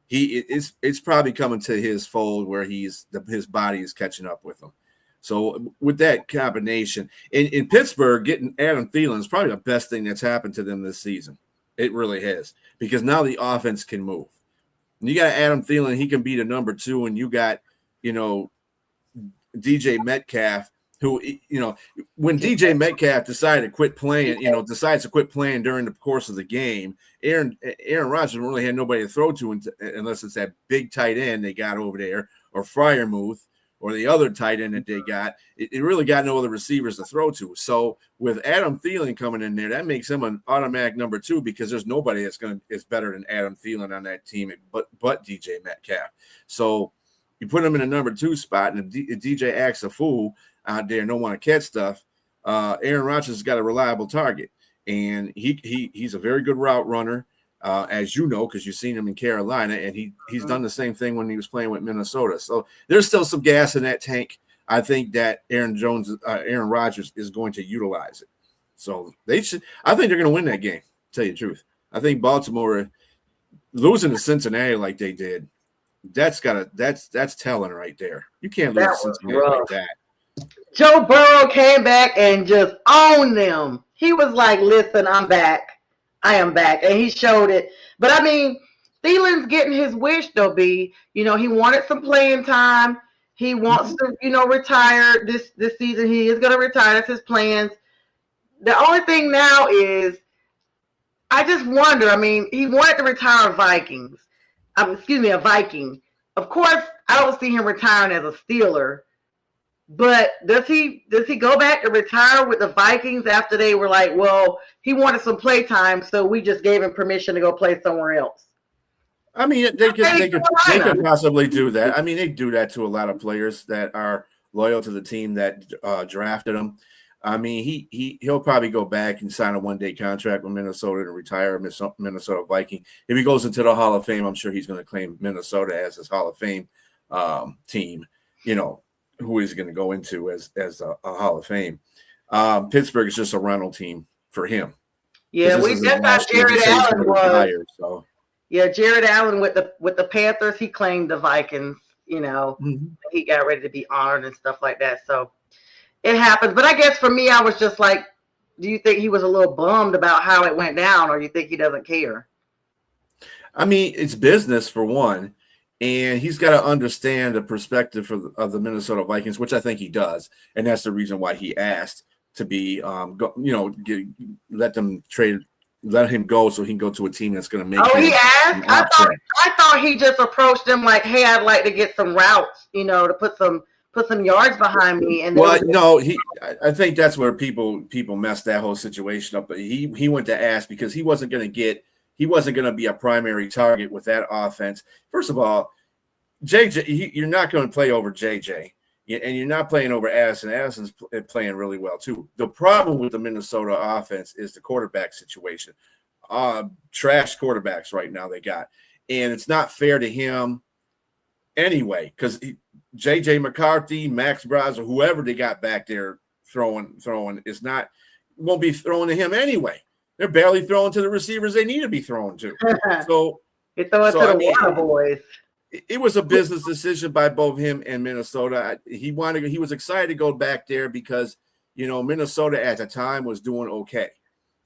it's probably coming to his fold where his body is catching up with him. So with that combination in Pittsburgh, getting Adam Thielen is probably the best thing that's happened to them this season. It really has, because now the offense can move. You got Adam Thielen, he can be the number 2, and you got, DJ Metcalf, who, when DJ Metcalf decided to quit playing, decides to quit playing during the course of the game, Aaron Rodgers really had nobody to throw to unless it's that big tight end they got over there, or Freiermuth, or the other tight end that they got. It really got no other receivers to throw to. So with Adam Thielen coming in there, that makes him an automatic number 2, because there's nobody is better than Adam Thielen on that team but DJ Metcalf. So you put him in a number 2 spot, and if DJ acts a fool out there and don't want to catch stuff, Aaron Rodgers has got a reliable target, and he's a very good route runner. As you know, because you've seen him in Carolina, and he's done the same thing when he was playing with Minnesota. So there's still some gas in that tank. I think that Aaron Rodgers is going to utilize it. So I think they're going to win that game, to tell you the truth. I think Baltimore losing to Cincinnati like they did, that's telling right there. You can't lose to Cincinnati like that. Joe Burrow came back and just owned them. He was like, listen, I'm back. I am back. And he showed it. But, I mean, Thielen's getting his wish, though, B. He wanted some playing time. He wants to, retire this season. He is going to retire. That's his plans. The only thing now is, I just wonder, I mean, he wanted to retire a Viking. Of course, I don't see him retiring as a Steeler. But does he go back to retire with the Vikings after they were like, well, he wanted some play time, so we just gave him permission to go play somewhere else? I mean, they could possibly do that. I mean, they do that to a lot of players that are loyal to the team that drafted him. I mean, he'll probably go back and sign a one-day contract with Minnesota to retire a Minnesota Viking. If he goes into the Hall of Fame, I'm sure he's going to claim Minnesota as his Hall of Fame team. Who he's going to go into as a Hall of Fame. Pittsburgh is just a rental team for him. Yeah, that's how Jared Allen was. Yeah, Jared Allen with the Panthers, he claimed the Vikings. He got ready to be honored and stuff like that. So it happens. But I guess for me, I was just like, do you think he was a little bummed about how it went down, or you think he doesn't care? I mean, it's business for one. And he's got to understand the perspective of the Minnesota Vikings, which I think he does, and that's the reason why he asked to be, let him go so he can go to a team that's going to make. Oh, he asked. I thought he just approached them like, "Hey, I'd like to get some routes, to put some yards behind me." And I think that's where people messed that whole situation up. But he went to ask because he wasn't going to be a primary target with that offense. First of all, JJ, you're not going to play over JJ, and you're not playing over Addison. Addison's playing really well, too. The problem with the Minnesota offense is the quarterback situation. Trash quarterbacks right now they got. And it's not fair to him anyway, because JJ McCarthy, Max Braz, or whoever they got back there throwing won't be throwing to him anyway. They're barely throwing to the receivers they need to be throwing to. So you throw it to the water boys. It was a business decision by both him and Minnesota. He was excited to go back there because, Minnesota at the time was doing okay.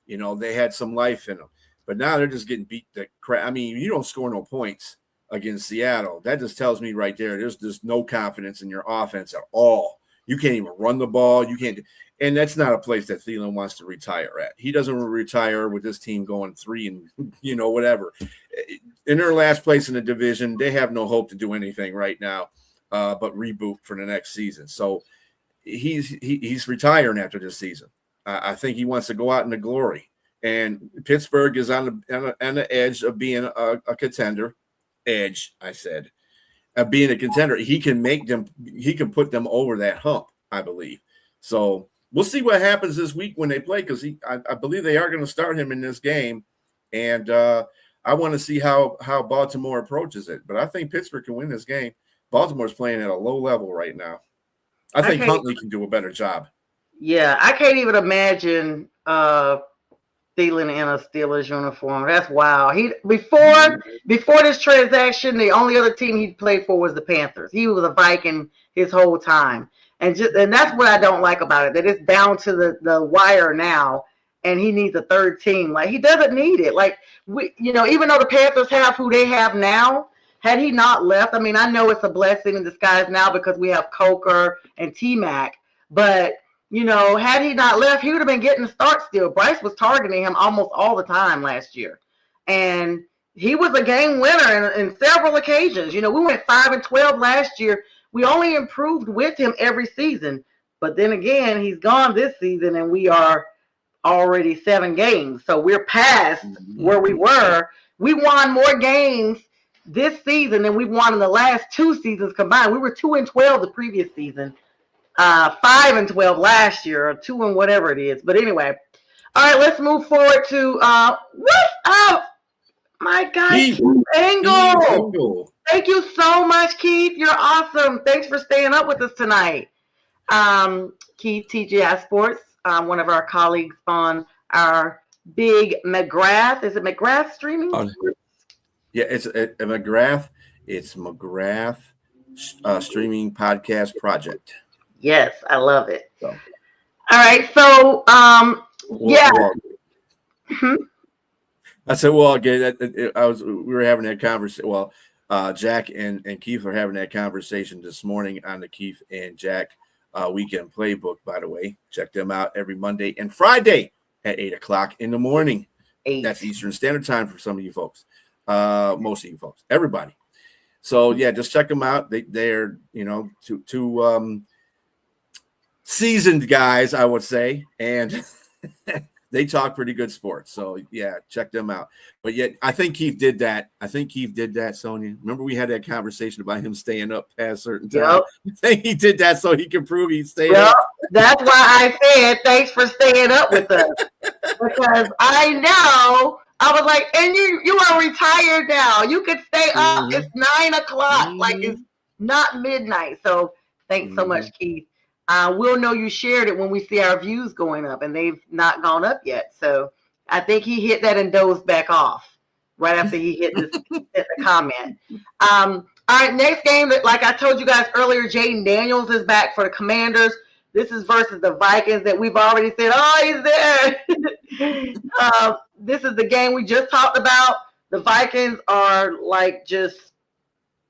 They had some life in them. But now they're just getting beat the crap. I mean, you don't score no points against Seattle. That just tells me right there, there's no confidence in your offense at all. You can't even run the ball. You can't. And that's not a place that Thielen wants to retire at. He doesn't retire with this team going 3 and, whatever. In their last place in the division, they have no hope to do anything right now but reboot for the next season. So he's retiring after this season. I think he wants to go out in the glory. And Pittsburgh is on the edge of being a contender. Edge, I said. Being a contender. He can put them over that hump, I believe. So we'll see what happens this week when they play, because I believe they are going to start him in this game. And I want to see how Baltimore approaches it. But I think Pittsburgh can win this game. Baltimore's playing at a low level right now. I think Huntley can do a better job. Yeah, I can't even imagine stealing in a Steelers uniform. That's wild. He before this transaction, the only other team he played for was the Panthers. He was a Viking his whole time, and that's what I don't like about it. That it's down to the wire now, and he needs a third team. Like he doesn't need it. Like even though the Panthers have who they have now, had he not left, I mean, I know it's a blessing in disguise now because we have Coker and T Mac, but had he not left, he would have been getting the start still. Bryce was targeting him almost all the time last year. And he was a game winner in several occasions. We went 5-12 last year. We only improved with him every season. But then again, he's gone this season, and we are already 7 games. So we're past where we were. We won more games this season than we won in the last 2 seasons combined. We were 2-12 the previous season. 5-12 last year, or 2 and whatever it is. But anyway, all right, let's move forward to what's up, my guy, Keith Engel. Thank you so much, Keith. You're awesome. Thanks for staying up with us tonight. Keith, TGI Sports, one of our colleagues on our big McGrath. Is it McGrath streaming? Yeah, it's McGrath. It's McGrath streaming podcast project. Yes, I love it. So. All right, so yeah. I said, well, again, we were having that conversation. Well, Jack and Keith were having that conversation this morning on the Keith and Jack weekend playbook. By the way, check them out every Monday and Friday at 8:00 in the morning. 8. That's Eastern Standard Time for some of you folks. Most of you folks, everybody. So yeah, just check them out. They're two seasoned guys, I would say, and they talk pretty good sports. So yeah, check them out. But yet, I think Keith did that. Sonja. Remember we had that conversation about him staying up past certain time. Yep. I think he did that so he can prove he stayed up. That's why I said thanks for staying up with us, because I know. I was like, and you are retired now. You could stay up. It's 9:00. Like it's not midnight. So thanks so much, Keith. We'll know you shared it when we see our views going up, and they've not gone up yet. So I think he hit that and dozed back off right after he hit the comment. All right, next game, like I told you guys earlier, Jaden Daniels is back for the Commanders. This is versus the Vikings that we've already said, oh, he's there. This is the game we just talked about. The Vikings are like just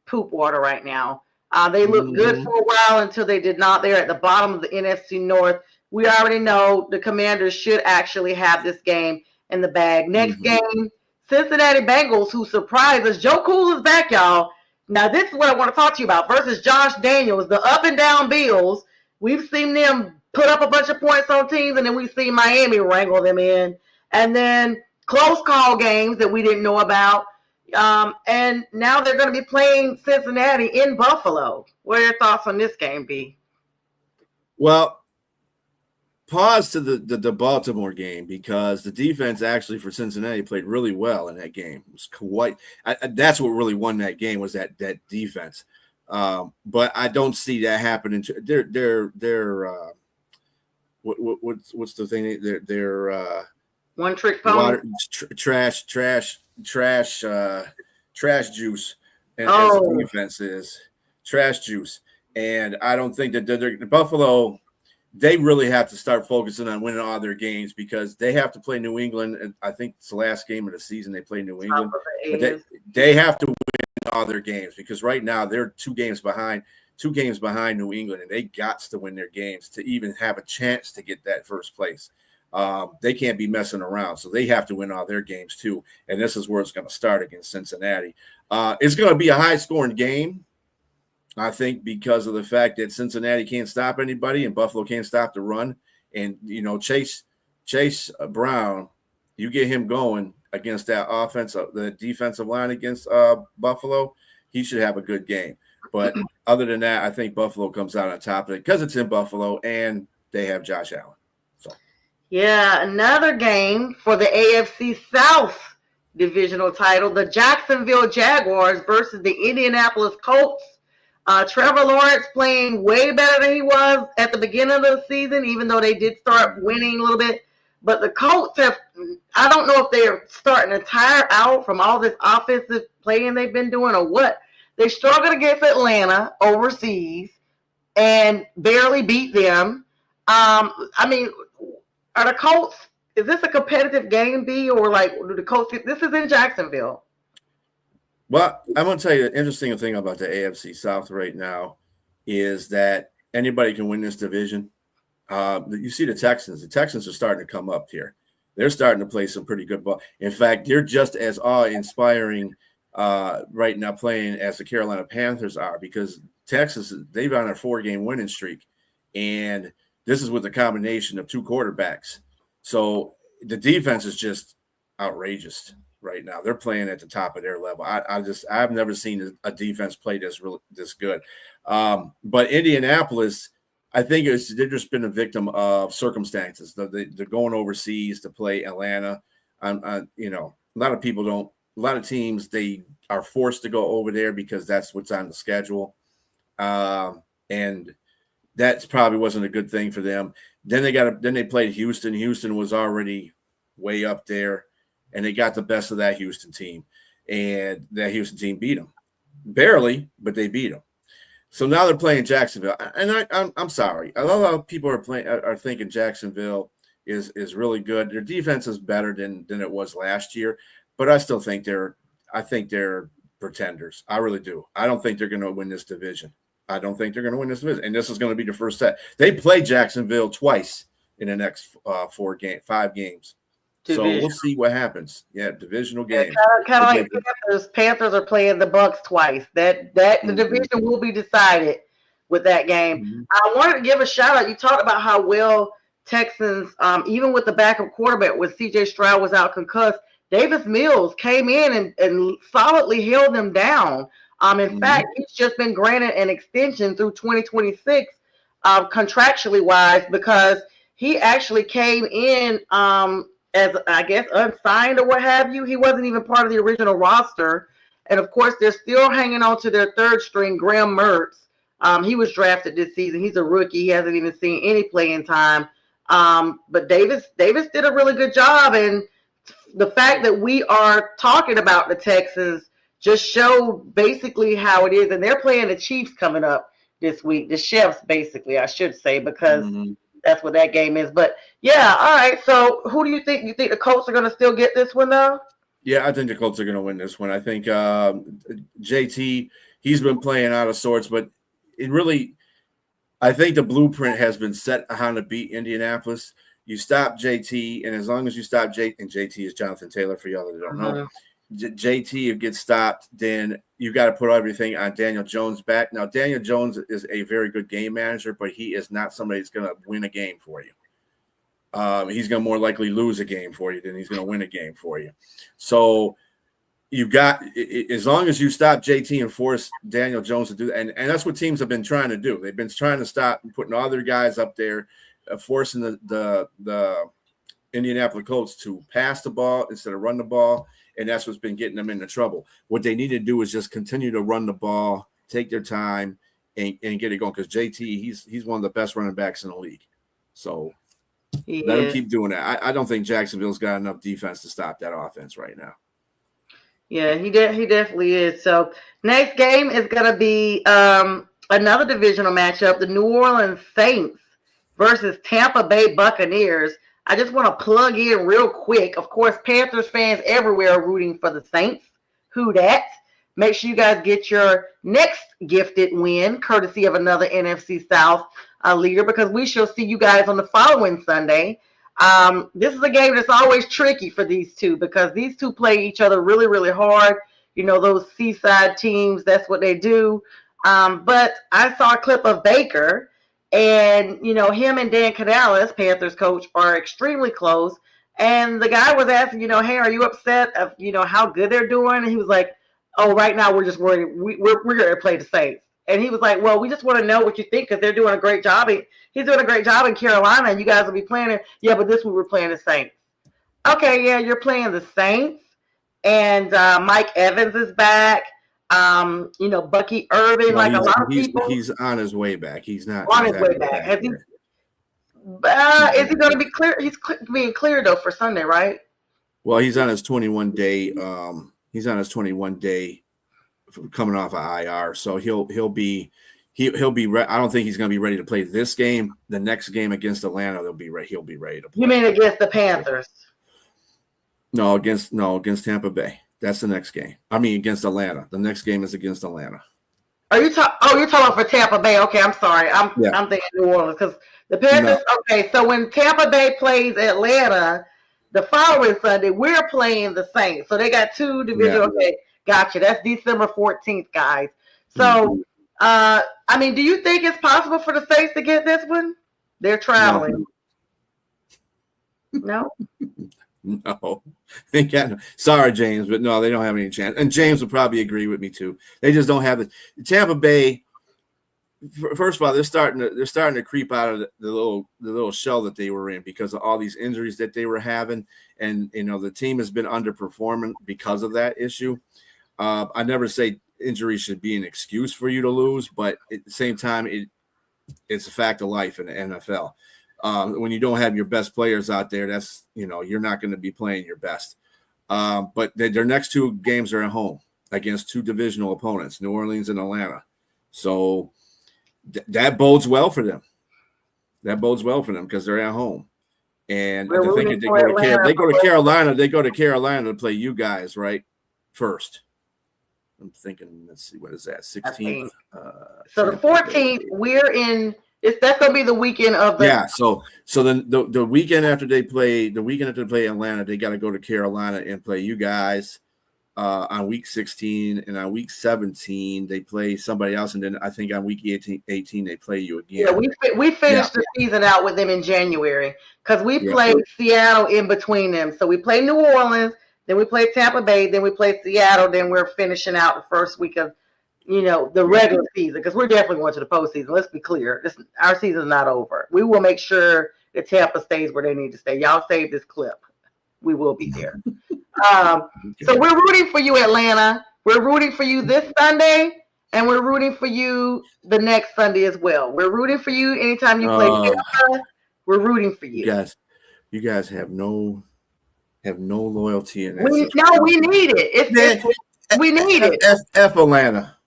poop water right now. They looked good for a while until they did not. They're at the bottom of the NFC North. We already know the Commanders should actually have this game in the bag. Next game, Cincinnati Bengals, who surprised us. Joe Cool is back, y'all. Now, this is what I want to talk to you about versus Josh Daniels, the up and down Bills. We've seen them put up a bunch of points on teams, and then we've seen Miami wrangle them in. And then close call games that we didn't know about. And now they're going to be playing Cincinnati in Buffalo. What are your thoughts on this game, B? Well, pause to the Baltimore game, because the defense actually for Cincinnati played really well in that game. It was quite. That's what really won that game, was that defense. But I don't see that happening. They're what's the thing? They're one trick pony. Trash juice, and as the defense is trash juice. And I don't think that Buffalo, they really have to start focusing on winning all their games, because they have to play New England. And I think it's the last game of the season they play New England. But they have to win all their games, because right now they're 2 games behind New England, and they got to win their games to even have a chance to get that first place. They can't be messing around, so they have to win all their games too. And this is where it's going to start against Cincinnati. It's going to be a high-scoring game, I think, because of the fact that Cincinnati can't stop anybody and Buffalo can't stop the run. And Chase Brown, you get him going against that the defensive line against Buffalo, he should have a good game. But other than that, I think Buffalo comes out on top of it because it's in Buffalo and they have Josh Allen. Yeah, another game for the AFC South divisional title, the Jacksonville Jaguars versus the Indianapolis Colts. Trevor Lawrence playing way better than he was at the beginning of the season, even though they did start winning a little bit. But the Colts have, I don't know if they're starting to tire out from all this offensive playing they've been doing or what. They struggled against Atlanta overseas and barely beat them. I mean, are the Colts, is this a competitive game, B, or like do the Colts, this is in Jacksonville? Well, I'm going to tell you the interesting thing about the AFC South right now is that anybody can win this division. You see the Texans. The Texans are starting to come up here. They're starting to play some pretty good ball. In fact, they're just as awe-inspiring right now playing as the Carolina Panthers are, because Texas, they've on a 4-game winning streak. And this is with a combination of 2 quarterbacks. So the defense is just outrageous right now. They're playing at the top of their level. I've never seen a defense play this good. But Indianapolis, I think they've just been a victim of circumstances. They're going overseas to play Atlanta. A lot of people don't. A lot of teams, they are forced to go over there because that's what's on the schedule, and that probably wasn't a good thing for them. Then they played Houston. Houston was already way up there, and they got the best of that Houston team, and that Houston team beat them barely, but they beat them. So now they're playing Jacksonville, and I'm sorry. A lot of people are thinking Jacksonville is really good. Their defense is better than it was last year, but I still think they're pretenders. I really do. I don't think they're going to win this division. And this is going to be the first set. They play Jacksonville twice in the next 5 games. So we'll see what happens. Yeah, divisional games. Kind of like Panthers. Panthers are playing the Bucks twice. The division will be decided with that game. Mm-hmm. I wanted to give a shout out. You talked about how well Texans, even with the backup quarterback, when C.J. Stroud was out concussed, Davis Mills came in and solidly held them down. In fact, he's just been granted an extension through 2026, contractually wise, because he actually came in as, I guess, unsigned or what have you. He wasn't even part of the original roster. And, of course, they're still hanging on to their third string, Graham Mertz. He was drafted this season. He's a rookie. He hasn't even seen any playing time. But Davis did a really good job. And the fact that we are talking about the Texans just showed basically how it is. And they're playing the Chiefs coming up this week. The Chefs, basically, I should say, because that's what that game is. But, yeah, all right. So who do you think? You think the Colts are going to still get this one, though? Yeah, I think the Colts are going to win this one. I think JT, he's been playing out of sorts, but I think the blueprint has been set on how to beat Indianapolis. You stop JT, and as long as you stop JT, and JT is Jonathan Taylor for y'all that don't know, JT gets stopped, then you got to put everything on Daniel Jones back. Now, Daniel Jones is a very good game manager, but he is not somebody that's going to win a game for you. He's going to more likely lose a game for you than he's going to win a game for you. So you got, as long as you stop JT and force Daniel Jones to do that, and that's what teams have been trying to do. They've been trying to stop putting all their guys up there, forcing the Indianapolis Colts to pass the ball instead of run the ball, and that's what's been getting them into trouble. What they need to do is just continue to run the ball, take their time, and get it going, because JT, he's one of the best running backs in the league. So let him keep doing that. I don't think Jacksonville's got enough defense to stop that offense right now. Yeah, he definitely is. So next game is going to be another divisional matchup, the New Orleans Saints versus Tampa Bay Buccaneers. I just want to plug in real quick. Of course, Panthers fans everywhere are rooting for the Saints. Who dat? Make sure you guys get your next gifted win, courtesy of another NFC South leader, because we shall see you guys on the following Sunday. This is a game that's always tricky for these two, because these two play each other really, really hard. You know, those seaside teams, that's what they do. But I saw a clip of Baker, and, you know, him and Dan Canales, Panthers coach, are extremely close. And the guy was asking, you know, hey, are you upset of, you know, how good they're doing? And he was like, oh, right now we're just worried. We're going to play the Saints. And he was like, well, we just want to know what you think, because they're doing a great job. He's doing a great job in Carolina, and you guys will be playing it. Yeah, but this week we're playing the Saints. Okay, yeah, you're playing the Saints. And Mike Evans is back. You know, Bucky Irving, a lot of people. He's on his way back. He's not on his way back. Is he going to be clear? He's being cleared though for Sunday, right? Well, he's on his 21 day. He's on his 21 day coming off of IR, so he'll be. He'll be. I don't think he's going to be ready to play this game. The next game against Atlanta, he'll be ready to play. You mean against the Panthers? No, against Tampa Bay. That's the next game. I mean, against Atlanta. The next game is against Atlanta. Are you talking? Oh, you're talking for Tampa Bay. Okay, I'm sorry. I'm thinking New Orleans because the Panthers. No. Okay, so when Tampa Bay plays Atlanta the following Sunday, we're playing the Saints. So they got two divisional. Yeah. Okay, gotcha. That's December 14th, guys. So, I mean, do you think it's possible for the Saints to get this one? They're traveling. No. No, sorry, James, but no, they don't have any chance. And James will probably agree with me too. They just don't have it. Tampa Bay. First of all, they're starting to creep out of the little shell that they were in because of all these injuries that they were having, and the team has been underperforming because of that issue. I never say injuries should be an excuse for you to lose, but at the same time, it's a fact of life in the NFL. When you don't have your best players out there, that's you're not going to be playing your best. But their next two games are at home against two divisional opponents, New Orleans and Atlanta. So that bodes well for them. That bodes well for them because they're at home. And I think if they go to Carolina, they go to Carolina to play you guys right first. I'm thinking, let's see, what is that? 16th. So the 14th, we're in. That's gonna be the weekend of the So then the weekend after they play Atlanta, they got to go to Carolina and play you guys on week 16, and on week 17 they play somebody else, and then I think on week 18 they play you again. Yeah, we finished the season out with them in January because we played Seattle in between them. So we played New Orleans, then we played Tampa Bay, then we played Seattle, then we're finishing out the first week of the regular season, because we're definitely going to the postseason. Let's be clear. Our season's not over. We will make sure that Tampa stays where they need to stay. Y'all save this clip. We will be there. So we're rooting for you, Atlanta. We're rooting for you this Sunday, and we're rooting for you the next Sunday as well. We're rooting for you anytime you play Tampa. We're rooting for you. You guys have no loyalty in that. No, we need it. We need it. F Atlanta.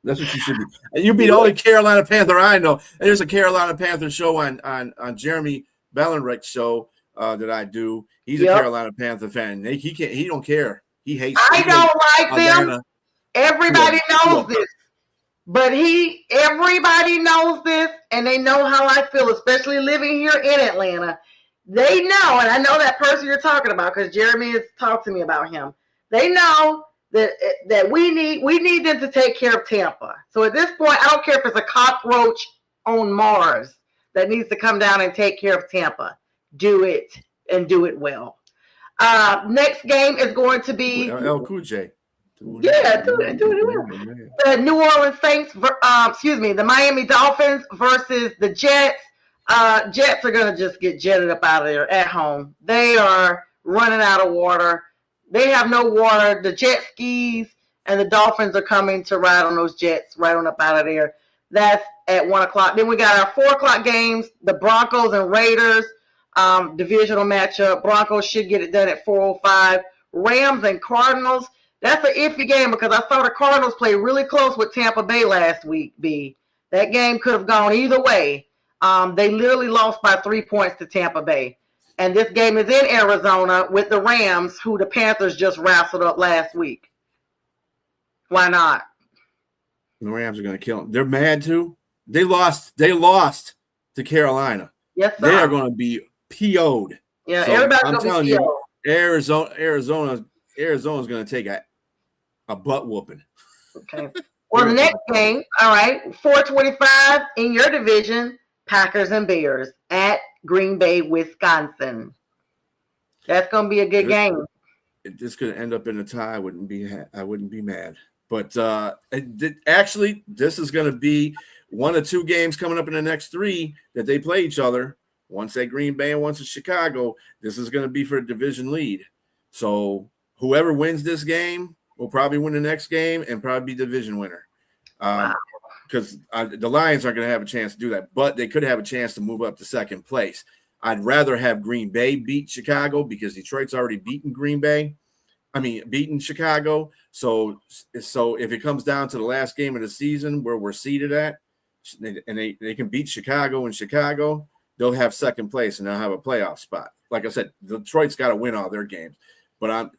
That's what you should be. You'd be the only Carolina Panther I know. And there's a Carolina Panther show on Jeremy Bellenrich's show that I do. He's a Carolina Panther fan. He don't care. He hates. I don't like them. Everybody knows this. But everybody knows this, and they know how I feel, especially living here in Atlanta. They know, and I know that person you're talking about because Jeremy has talked to me about him. They know that we need them to take care of Tampa. So at this point, I don't care if it's a cockroach on Mars that needs to come down and take care of Tampa. Do it and do it well. Next game is going to be El Cuj. Yeah, do it well. The New Orleans Saints, the Miami Dolphins versus the Jets. Jets are gonna just get jetted up out of there at home. They are running out of water. They have no water. The jet skis and the Dolphins are coming to ride on those jets right on up out of there. That's at 1 o'clock. Then we got our 4 o'clock games, the Broncos and Raiders, divisional matchup. Broncos should get it done at 4:05. Rams and Cardinals. That's an iffy game because I saw the Cardinals play really close with Tampa Bay last week, B. That game could have gone either way. They literally lost by 3 points to Tampa Bay. And this game is in Arizona with the Rams, who the Panthers just wrestled up last week. Why not? The Rams are going to kill them. They're mad too. They lost to Carolina. Yes, sir. They are going to be PO'd. Yeah, so everybody's going to be PO'd. Arizona's going to take a butt whooping. Okay. Well, the next game, all right, 4:25 in your division, Packers and Bears at Green Bay, Wisconsin. That's going to be a good game. This could end up in a tie. I wouldn't be mad. But actually, this is going to be one of 2 games coming up in the next 3 that they play each other. Once at Green Bay and once at Chicago. This is going to be for a division lead. So whoever wins this game will probably win the next game and probably be division winner. Wow. because the Lions aren't going to have a chance to do that, but they could have a chance to move up to second place. I'd rather have Green Bay beat Chicago because Detroit's already beaten beaten Chicago. So if it comes down to the last game of the season where we're seated at, and they can beat Chicago in Chicago, they'll have second place and they'll have a playoff spot. Like I said, Detroit's got to win all their games. But I'm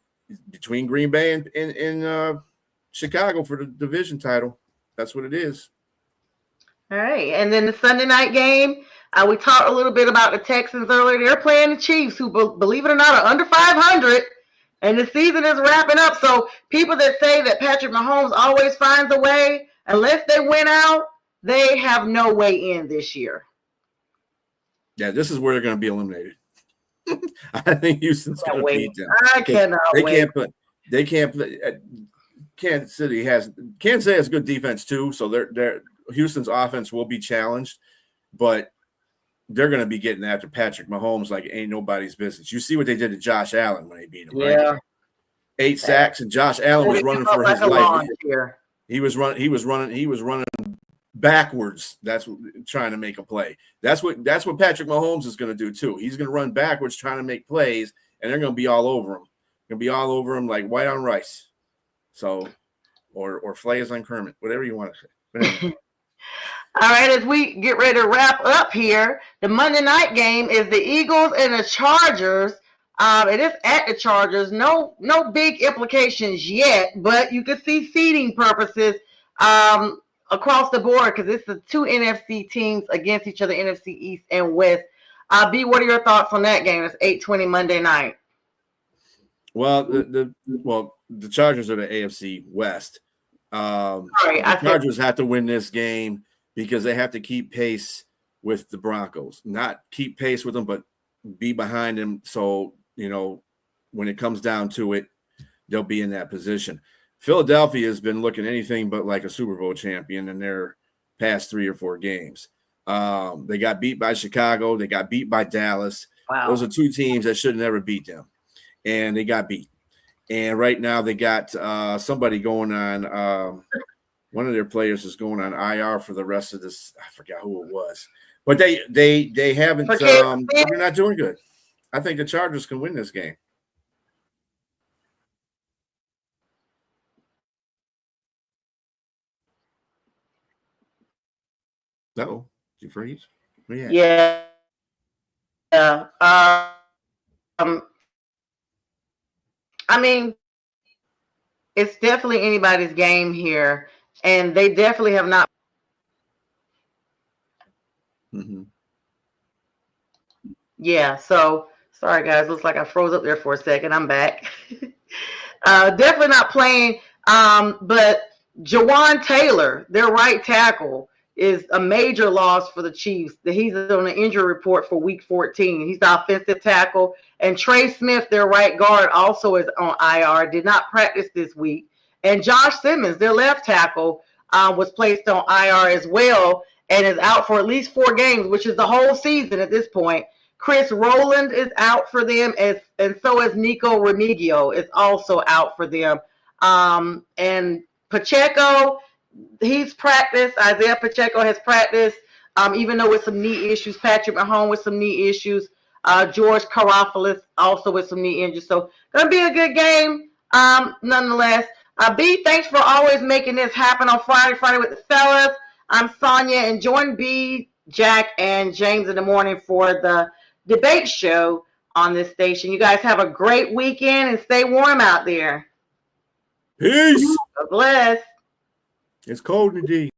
between Green Bay and Chicago for the division title. That's what it is. All right. And then the Sunday night game, we talked a little bit about the Texans earlier. They're playing the Chiefs, who, believe it or not, are under 500. And the season is wrapping up. So people that say that Patrick Mahomes always finds a way, unless they win out, they have no way in this year. Yeah, this is where they're going to be eliminated. I think Houston's going to beat them. I cannot wait. They can't play. Kansas City has good defense too, so their Houston's offense will be challenged, but they're going to be getting after Patrick Mahomes like ain't nobody's business. You see what they did to Josh Allen when they beat him, yeah. Right? 8 sacks, and Josh Allen was running for his life. He was running backwards. That's what, trying to make a play. That's what Patrick Mahomes is going to do too. He's going to run backwards trying to make plays, and they're going to be all over him. Going to be all over him like white on rice. So, or flayers on Kermit, whatever you want to say. All right, as we get ready to wrap up here, the Monday night game is the Eagles and the Chargers. It is at the Chargers. No big implications yet, but you can see seeding purposes across the board because it's the two NFC teams against each other, NFC East and West. B, what are your thoughts on that game? It's 8:20 Monday night. Well, the Chargers are the AFC West. The Chargers have to win this game because they have to keep pace with the Broncos. Not keep pace with them, but be behind them. So, when it comes down to it, they'll be in that position. Philadelphia has been looking anything but like a Super Bowl champion in their past 3 or 4 games. They got beat by Chicago. They got beat by Dallas. Wow. Those are 2 teams that should never beat them. And they got beat. And right now they got somebody going on. One of their players is going on IR for the rest of this. I forgot who it was, but they haven't. They're not doing good. I think the Chargers can win this game. Uh-oh, did you freeze? Yeah. I mean, it's definitely anybody's game here, and they definitely have not. Mm-hmm. Yeah, so sorry, guys. Looks like I froze up there for a second. I'm back. Definitely not playing, but Jawan Taylor, their right tackle, is a major loss for the Chiefs. He's on the injury report for Week 14. He's the offensive tackle. And Trey Smith, their right guard, also is on IR, did not practice this week. And Josh Simmons, their left tackle, was placed on IR as well and is out for at least 4 games, which is the whole season at this point. Chris Rowland is out for them, and so is Nico Remigio is also out for them. And Pacheco, he's practiced. Isaiah Pacheco has practiced, even though with some knee issues. Patrick Mahomes with some knee issues. George Karafoulis also with some knee injuries. So gonna be a good game, nonetheless. B, thanks for always making this happen on Friday with the fellas. I'm Sonja, and join B, Jack, and James in the morning for the debate show on this station. You guys have a great weekend and stay warm out there. Peace. God bless. It's cold indeed.